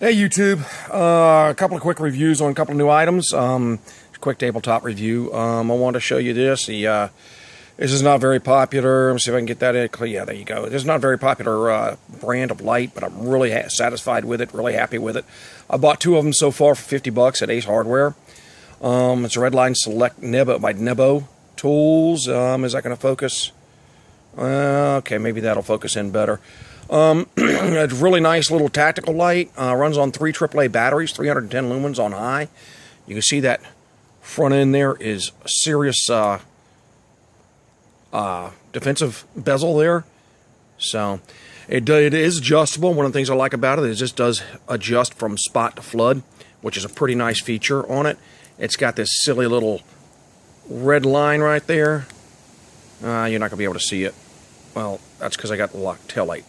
Hey YouTube, a couple of quick reviews on a couple of new items. Quick tabletop review. I want to show you this. This is not very popular. Let me see if I can get that in. Yeah, there you go. This is not a very popular brand of light, but I'm really satisfied with it, really happy with it. I bought two of them so far for 50 bucks at Ace Hardware. It's a Redline Select Nebo by Nebo Tools. Is that going to focus? Okay, maybe that'll focus in better. It's a really nice little tactical light. Runs on 3 AAA batteries, 310 lumens on high. You can see that front end there is a serious defensive bezel there. So it is adjustable. One of the things I like about it is this does adjust from spot to flood, which is a pretty nice feature on it. It's got this silly little red line right there. You're not going to be able to see it. Well, that's because I got the tail light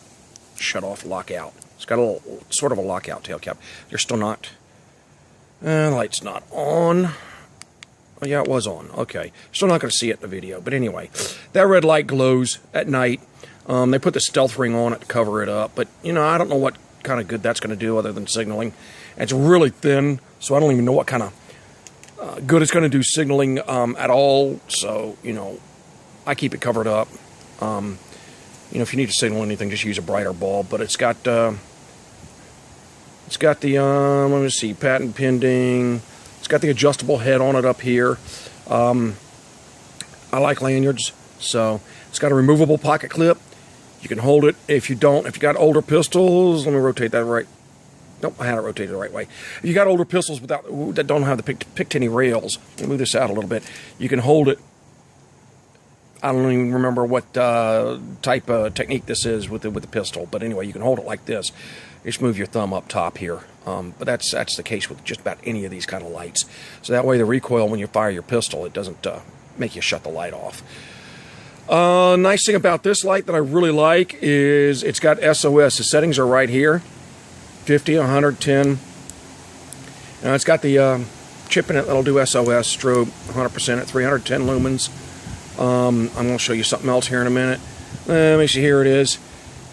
shut off lockout. It's got a little sort of a lockout tail cap. You're still not. The light's not on. Oh yeah, it was on. Okay, still not going to see it in the video. But anyway, that red light glows at night. They put the stealth ring on it to cover it up, but you know, I don't know what kind of good that's going to do other than signaling. It's really thin, so I don't even know what kind of good it's going to do signaling at all. So you know, I keep it covered up. You know, if you need to signal anything, just use a brighter bulb. But it's got the let me see, patent pending. It's got the adjustable head on it up here. I like lanyards, so it's got a removable pocket clip. You can hold it if you got older pistols. Let me rotate that right. Nope, I had it rotated the right way. If you got older pistols that don't have the Picatinny rails, let me move this out a little bit. You can hold it. I don't even remember what type of technique this is with the pistol, but anyway, you can hold it like this. Just move your thumb up top here. But that's the case with just about any of these kind of lights. So that way, the recoil when you fire your pistol, it doesn't make you shut the light off. Nice thing about this light that I really like is it's got SOS. The settings are right here: 50, 110. Now it's got the chip in it that'll do SOS strobe 100% at 310 lumens. I'm going to show you something else here in a minute. Let me see, here it is.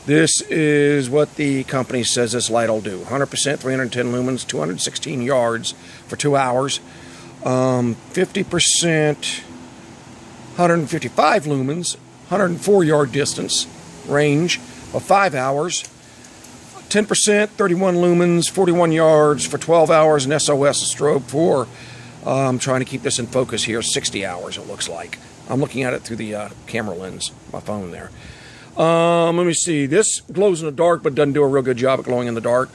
This is what the company says this light will do. 100%, 310 lumens, 216 yards for 2 hours. 50%, 155 lumens, 104 yard distance range of 5 hours. 10%, 31 lumens, 41 yards for 12 hours, and SOS strobe for, I'm trying to keep this in focus here, 60 hours it looks like. I'm looking at it through the camera lens, my phone there. Let me see. This glows in the dark, but doesn't do a real good job at glowing in the dark.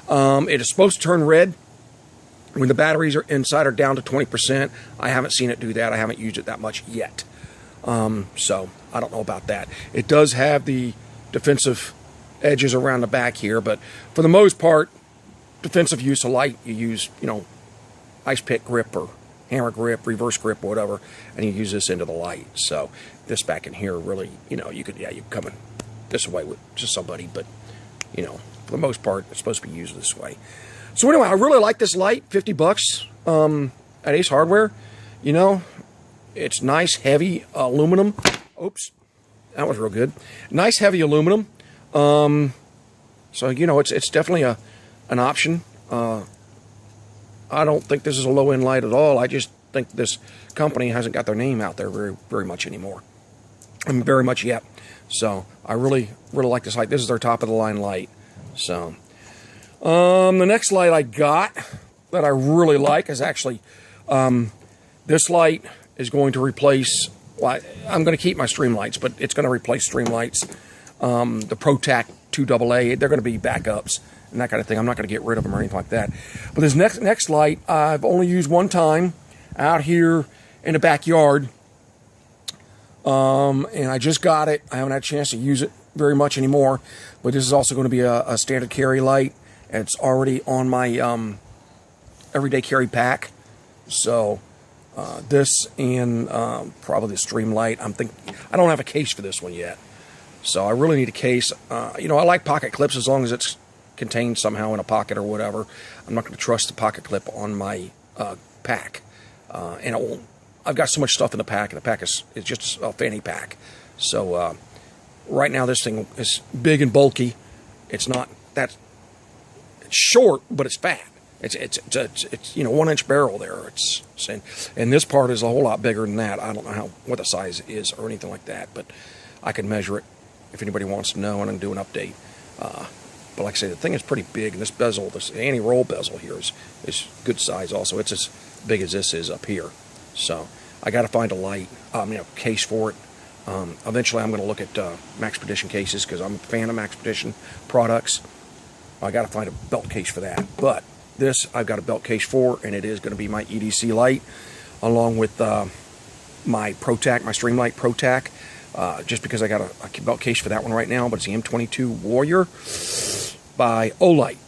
It is supposed to turn red when the batteries are inside are down to 20%. I haven't seen it do that. I haven't used it that much yet. So I don't know about that. It does have the defensive edges around the back here, but for the most part, defensive use of light, you use, you know, ice pick grip or hammer grip, reverse grip, whatever, and you use this into the light. So this back in here really, you know, you could come in this way with just somebody, but you know, for the most part, it's supposed to be used this way. So anyway, I really like this light, 50 bucks at Ace Hardware. You know, it's nice, heavy aluminum. Oops, that was real good. Nice, heavy aluminum. So you know, it's definitely an option. I don't think this is a low-end light at all. I just think this company hasn't got their name out there very much anymore. I mean, very much yet. So I really like this light. This is their top-of-the-line light. So the next light I got that I really like is actually this light is going to replace. Well, I'm going to keep my stream lights, but it's going to replace stream lights. The ProTac 2AA. They're going to be backups and that kind of thing. I'm not going to get rid of them or anything like that. But this next light, I've only used one time out here in the backyard. And I just got it. I haven't had a chance to use it very much anymore. But this is also going to be a standard carry light. And it's already on my everyday carry pack. So this and probably the stream light. I don't have a case for this one yet. So I really need a case. You know, I like pocket clips as long as it's contained somehow in a pocket or whatever. I'm not going to trust the pocket clip on my pack. And it won't. I've got so much stuff in the pack, and the pack is just a fanny pack. So right now this thing is big and bulky. It's not that It's short, but it's fat. It's 1-inch barrel there. And this part is a whole lot bigger than that. I don't know what the size is or anything like that, but I can measure it if anybody wants to know, and I can do an update. But like I say, the thing is pretty big, and this bezel, this anti-roll bezel here is good size also. It's as big as this is up here. So I got to find a light, case for it. Eventually I'm going to look at Maxpedition cases, because I'm a fan of Maxpedition products. I got to find a belt case for that. But this I've got a belt case for, and it is going to be my EDC light, along with my ProTac, my Streamlight ProTac. Just because I got a belt case for that one right now, but it's the M22 Warrior by Olight.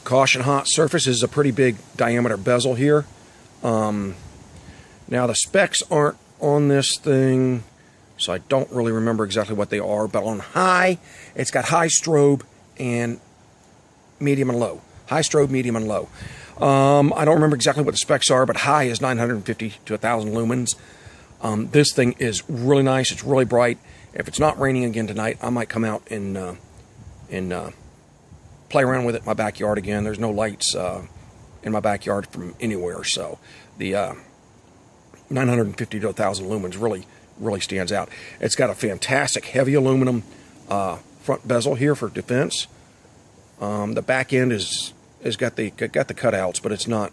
Caution hot surface is a pretty big diameter bezel here. Now the specs aren't on this thing, so I don't really remember exactly what they are, but on high, it's got high strobe and medium and low. High strobe, medium, and low. I don't remember exactly what the specs are, but high is 950 to 1,000 lumens. This thing is really nice. It's really bright. If it's not raining again tonight, I might come out and play around with it in my backyard again. There's no lights in my backyard from anywhere, so the 950 to 1,000 lumens really stands out. It's got a fantastic heavy aluminum front bezel here for defense. The back end is got the cutouts, but it's not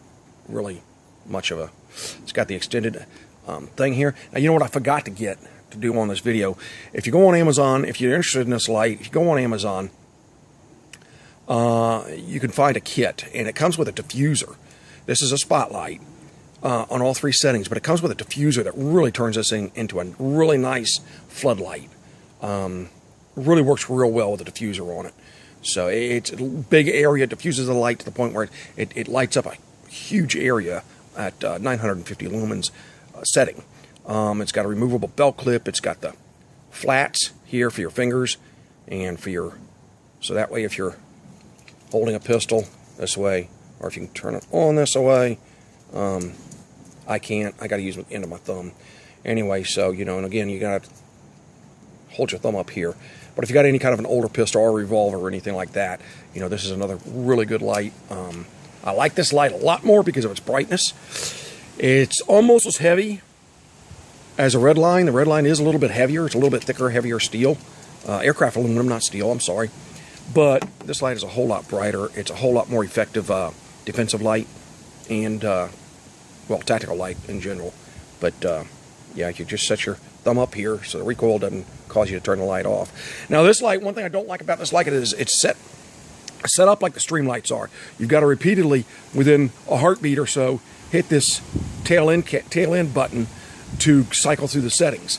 really much of a. It's got the extended thing here. Now, you know what I forgot to do on this video? If you go on Amazon, if you're interested in this light, if you go on Amazon, you can find a kit, and it comes with a diffuser. This is a spotlight on all 3 settings, but it comes with a diffuser that really turns this thing into a really nice floodlight. Really works real well with the diffuser on it. So it's a big area, diffuses the light to the point where it lights up a huge area at 950 lumens setting. It's got a removable belt clip. It's got the flats here for your fingers and for your, so that way if you're holding a pistol this way, or if you can turn it on this way, I can't. I got to use the end of my thumb. Anyway, so, and again, you got to hold your thumb up here. But if you got any kind of an older pistol or revolver or anything like that, this is another really good light. I like this light a lot more because of its brightness. It's almost as heavy as a Redline. The Redline is a little bit heavier. It's a little bit thicker, heavier steel. Aircraft aluminum, not steel, I'm sorry. But this light is a whole lot brighter. It's a whole lot more effective defensive light and, tactical light in general. But, yeah, you just set your thumb up here so the recoil doesn't cause you to turn the light off. Now, this light, one thing I don't like about this light is it's set up like the Streamlights are. You've got to repeatedly, within a heartbeat or so, hit this tail end button to cycle through the settings.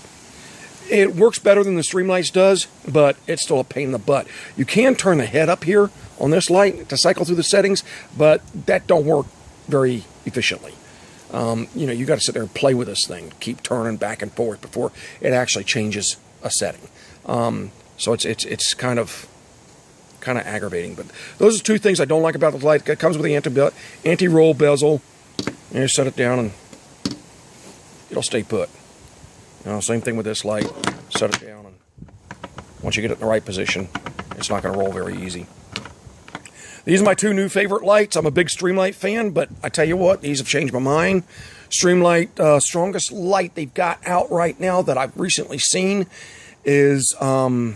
It works better than the Streamlights does, but it's still a pain in the butt. You can turn the head up here on this light to cycle through the settings, but that don't work very efficiently. You got to sit there and play with this thing, keep turning back and forth before it actually changes a setting. So it's kind of aggravating. But those are 2 things I don't like about the light. It comes with the anti-roll bezel. You set it down and it'll stay put. Same thing with this light. Set it down, and once you get it in the right position, it's not going to roll very easy. These are my 2 new favorite lights. I'm a big Streamlight fan, but I tell you what, these have changed my mind. Streamlight, strongest light they've got out right now that I've recently seen is ProTac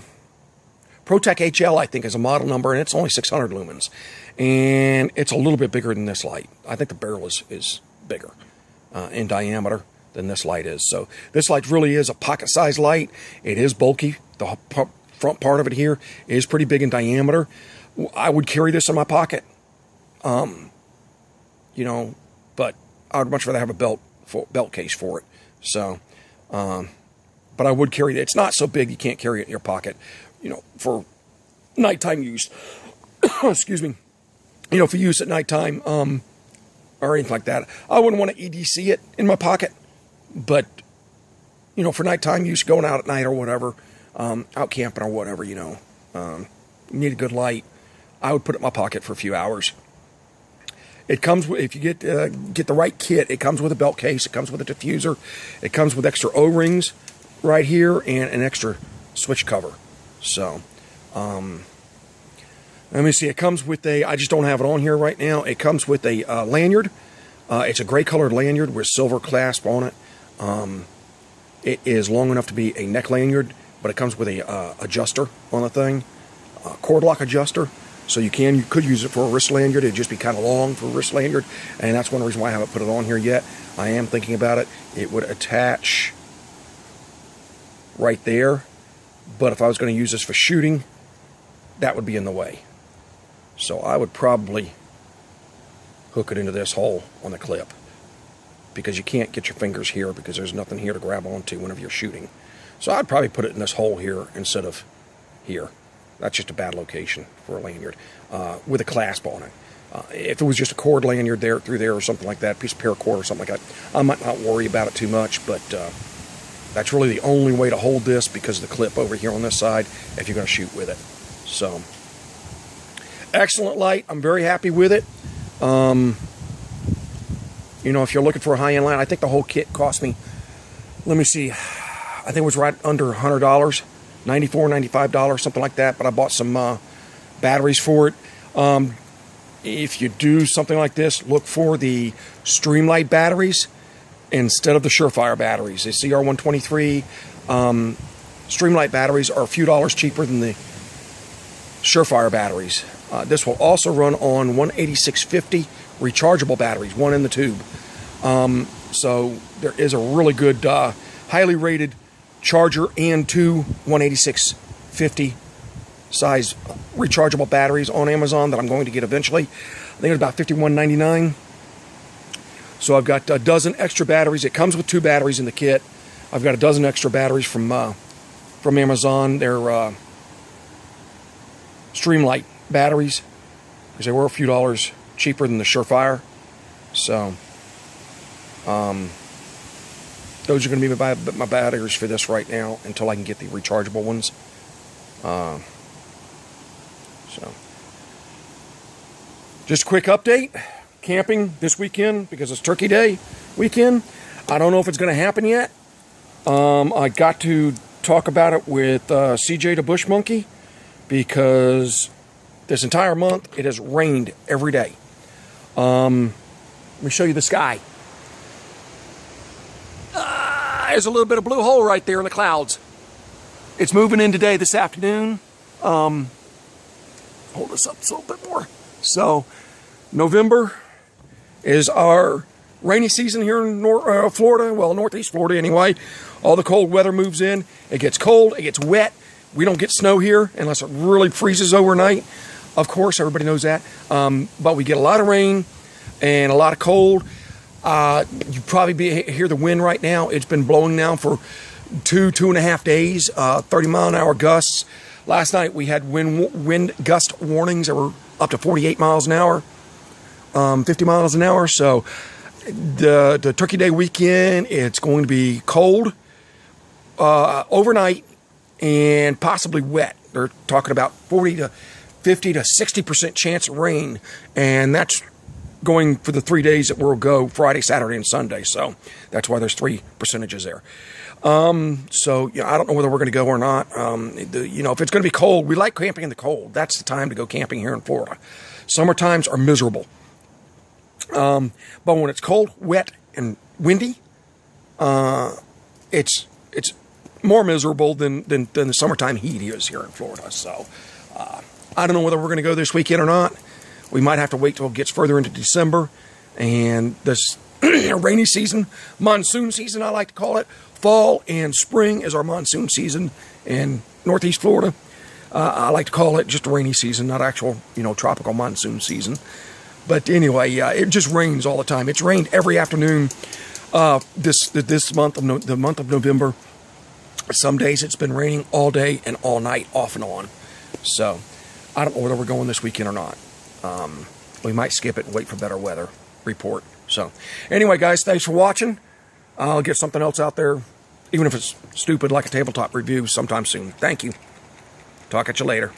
HL, I think, is a model number, and it's only 600 lumens. And it's a little bit bigger than this light. I think the barrel is bigger in diameter than this light is. So this light really is a pocket-sized light. It is bulky. The front part of it here is pretty big in diameter. I would carry this in my pocket, but I would much rather have a belt case for it. So, but I would carry it. It's not so big you can't carry it in your pocket, for nighttime use. Excuse me. For use at nighttime, or anything like that. I wouldn't want to EDC it in my pocket, but, for nighttime use, going out at night or whatever, out camping or whatever, you need a good light. I would put it in my pocket for a few hours. It comes with, if you get the right kit, it comes with a belt case, it comes with a diffuser, it comes with extra O-rings right here, and an extra switch cover. So, Let me see. It comes with a, I just don't have it on here right now. It comes with a lanyard. It's a gray colored lanyard with silver clasp on it. It is long enough to be a neck lanyard, but it comes with a adjuster on the thing, a cord lock adjuster. So you could use it for a wrist lanyard. It'd just be kind of long for a wrist lanyard, and that's one reason why I haven't put it on here yet. I am thinking about it. It would attach right there, but if I was going to use this for shooting, that would be in the way. So I would probably hook it into this hole on the clip, because you can't get your fingers here because there's nothing here to grab onto whenever you're shooting. So I'd probably put it in this hole here instead of here. That's just a bad location for a lanyard with a clasp on it. If it was just a cord lanyard there through there or something like that, piece of paracord or something like that, I might not worry about it too much, but that's really the only way to hold this because of the clip over here on this side if you're going to shoot with it. So, excellent light. I'm very happy with it. You know, if you're looking for a high-end light, I think the whole kit cost me, let me see, I think it was right under $100, $94, $95, something like that, but I bought some batteries for it. If you do something like this, look for the Streamlight batteries instead of the Surefire batteries. The CR123 Streamlight batteries are a few dollars cheaper than the Surefire batteries. This will also run on 18650 rechargeable batteries, one in the tube. So there is a really good, highly rated charger and two 18650 size rechargeable batteries on Amazon that I'm going to get eventually. I think it's about $51.99. So I've got a dozen extra batteries. It comes with 2 batteries in the kit. I've got a dozen extra batteries from Amazon. They're Streamlight batteries because they were a few dollars cheaper than the Surefire. So those are going to be my batteries for this right now until I can get the rechargeable ones. So just a quick update. Camping this weekend because it's Turkey Day weekend. I don't know if it's going to happen yet. I got to talk about it with CJ the Bush Monkey because this entire month it has rained every day. Let me show you the sky. There's a little bit of blue hole right there in the clouds. It's moving in today, this afternoon. Hold this up a little bit more. So, November is our rainy season here in Florida. Well, Northeast Florida anyway. All the cold weather moves in. It gets cold. It gets wet. We don't get snow here unless it really freezes overnight. Of course, everybody knows that. But we get a lot of rain and a lot of cold. You probably hear the wind right now. It's been blowing now for 2.5 days, 30-mile-an-hour gusts. Last night we had wind gust warnings that were up to 48 miles an hour, 50 miles an hour. So the Turkey Day weekend, it's going to be cold overnight and possibly wet. They're talking about 40 to 50 to 60% chance of rain, and that's going for the 3 days that we'll go, Friday, Saturday, and Sunday. So that's why there's 3 percentages there. So yeah, I don't know whether we're going to go or not. You know, if it's going to be cold, we like camping in the cold. That's the time to go camping here in Florida. Summer times are miserable. But when it's cold, wet, and windy, it's more miserable than the summertime heat is here in Florida. So I don't know whether we're going to go this weekend or not. We might have to wait till it gets further into December. And this rainy season, monsoon season, I like to call it. Fall and spring is our monsoon season in Northeast Florida. I like to call it just a rainy season, not actual, tropical monsoon season. But anyway, it just rains all the time. It's rained every afternoon this month, the month of November. Some days it's been raining all day and all night, off and on. So I don't know whether we're going this weekend or not. We might skip it and wait for better weather report. So anyway, guys, thanks for watching. I'll get something else out there, even if it's stupid like a tabletop review, sometime soon. Thank you. Talk at you later.